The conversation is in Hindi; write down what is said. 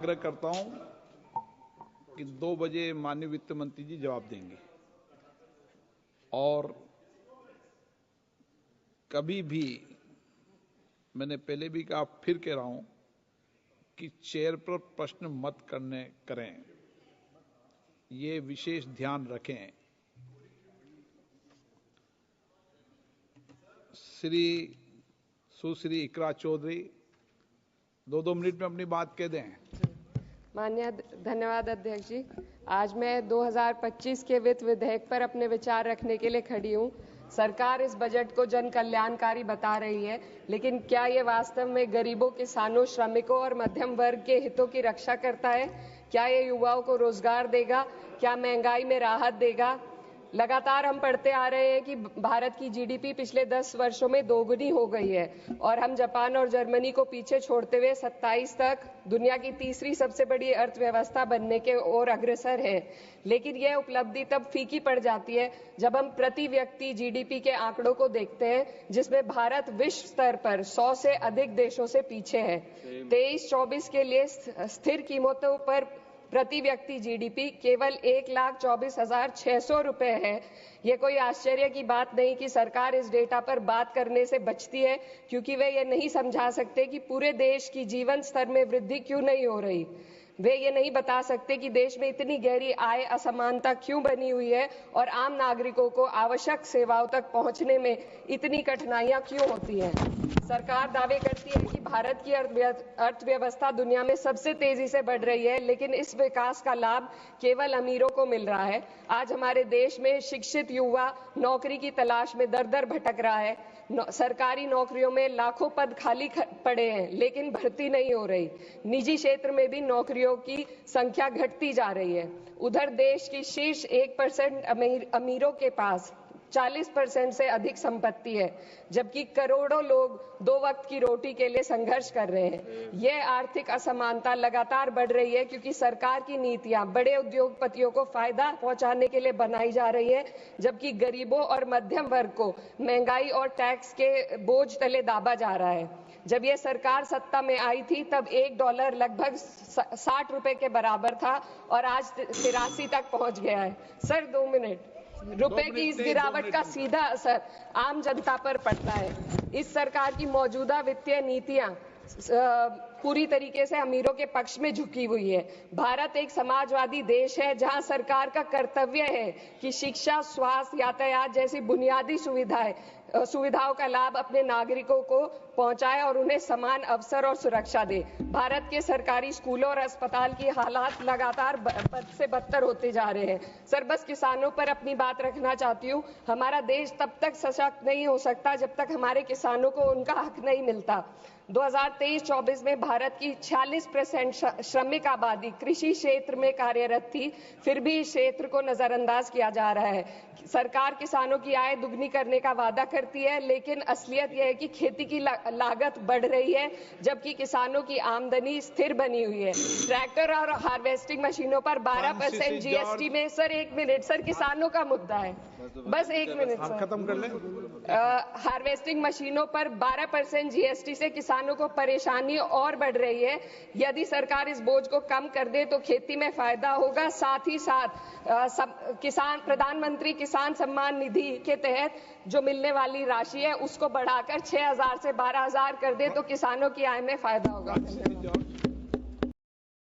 आग्रह करता हूं कि 2 बजे माननीय वित्त मंत्री जी जवाब देंगे और कभी भी मैंने पहले भी कहा फिर कह रहा हूं कि चेयर पर प्रश्न मत करें, ये विशेष ध्यान रखें। सुश्री इकरा चौधरी 2-2 मिनट में अपनी बात कह दें। माननीय धन्यवाद अध्यक्ष जी। आज मैं 2025 के वित्त विधेयक पर अपने विचार रखने के लिए खड़ी हूँ। सरकार इस बजट को जन कल्याणकारी बता रही है, लेकिन क्या ये वास्तव में गरीबों, किसानों, श्रमिकों और मध्यम वर्ग के हितों की रक्षा करता है? क्या ये युवाओं को रोजगार देगा? क्या महंगाई में राहत देगा? लगातार हम पढ़ते आ रहे हैं कि भारत की जीडीपी पिछले 10 वर्षों में दोगुनी हो गई है और हम जापान और जर्मनी को पीछे छोड़ते हुए 27 तक दुनिया की तीसरी सबसे बड़ी अर्थव्यवस्था बनने के ओर अग्रसर है। लेकिन यह उपलब्धि तब फीकी पड़ जाती है जब हम प्रति व्यक्ति जीडीपी के आंकड़ों को देखते हैं, जिसमें भारत विश्व स्तर पर 100 से अधिक देशों से पीछे है। 23-24 के लिए स्थिर कीमतों पर प्रति व्यक्ति जीडीपी केवल 1,24,600 रुपए है। ये कोई आश्चर्य की बात नहीं कि सरकार इस डेटा पर बात करने से बचती है, क्योंकि वे ये नहीं समझा सकते कि पूरे देश की जीवन स्तर में वृद्धि क्यों नहीं हो रही। वे ये नहीं बता सकते कि देश में इतनी गहरी आय असमानता क्यों बनी हुई है और आम नागरिकों को आवश्यक सेवाओं तक पहुंचने में इतनी कठिनाइयां क्यों होती हैं। सरकार दावे करती है कि भारत की अर्थव्यवस्था दुनिया में सबसे तेजी से बढ़ रही है, लेकिन इस विकास का लाभ केवल अमीरों को मिल रहा है। आज हमारे देश में शिक्षित युवा नौकरी की तलाश में दर-दर भटक रहा है। सरकारी नौकरियों में लाखों पद खाली पड़े हैं, लेकिन भर्ती नहीं हो रही। निजी क्षेत्र में भी नौकरियों की संख्या घटती जा रही है। उधर देश की शीर्ष 1% अमीरों के पास 40% से अधिक संपत्ति है, जबकि करोड़ों लोग 2 वक्त की रोटी के लिए संघर्ष कर रहे हैं। यह आर्थिक असमानता लगातार बढ़ रही है क्योंकि सरकार की नीतियां बड़े उद्योगपतियों को फायदा पहुंचाने के लिए बनाई जा रही है, जबकि गरीबों और मध्यम वर्ग को महंगाई और टैक्स के बोझ तले दाबा जा रहा है। जब यह सरकार सत्ता में आई थी तब $1 लगभग 60 रुपए के बराबर था और आज 83 तक पहुंच गया है। Sir 2 minute. रुपए की इस गिरावट का सीधा असर आम जनता पर पड़ता है। इस सरकार की मौजूदा वित्तीय नीतियां पूरी तरीके से अमीरों के पक्ष में झुकी हुई है। भारत एक समाजवादी देश है जहां सरकार का कर्तव्य है कि शिक्षा, स्वास्थ्य, यातायात जैसी बुनियादी सुविधाओं का लाभ अपने नागरिकों को पहुंचाए और उन्हें समान अवसर और सुरक्षा दे। भारत के सरकारी स्कूलों और अस्पताल की हालात लगातार बद से बदतर होते जा रहे हैं। सर बस किसानों पर अपनी बात रखना चाहती हूँ। हमारा देश तब तक सशक्त नहीं हो सकता जब तक हमारे किसानों को उनका हक नहीं मिलता। 2023-24 में भारत की 46% श्रमिक आबादी कृषि क्षेत्र में कार्यरत थी, फिर भी इस क्षेत्र को नजरअंदाज किया जा रहा है। सरकार किसानों की आय दुगनी करने का वादा करती है, लेकिन असलियत यह है कि खेती की लागत बढ़ रही है, जबकि किसानों की आमदनी स्थिर बनी हुई है। ट्रैक्टर और हार्वेस्टिंग मशीनों पर 12% जीएसटी में सर 1 मिनट सर, किसानों का मुद्दा है, बस 1 मिनट सर, खत्म कर लें। हार्वेस्टिंग मशीनों पर 12% जीएसटी से किसानों को परेशानी और बढ़ रही है। यदि सरकार इस बोझ को कम कर दे तो खेती में फायदा होगा। साथ ही साथ प्रधानमंत्री किसान सम्मान निधि के तहत जो मिलने वाली राशि है उसको बढ़ाकर 6,000 से 12,000 कर दे तो किसानों की आय में फायदा होगा।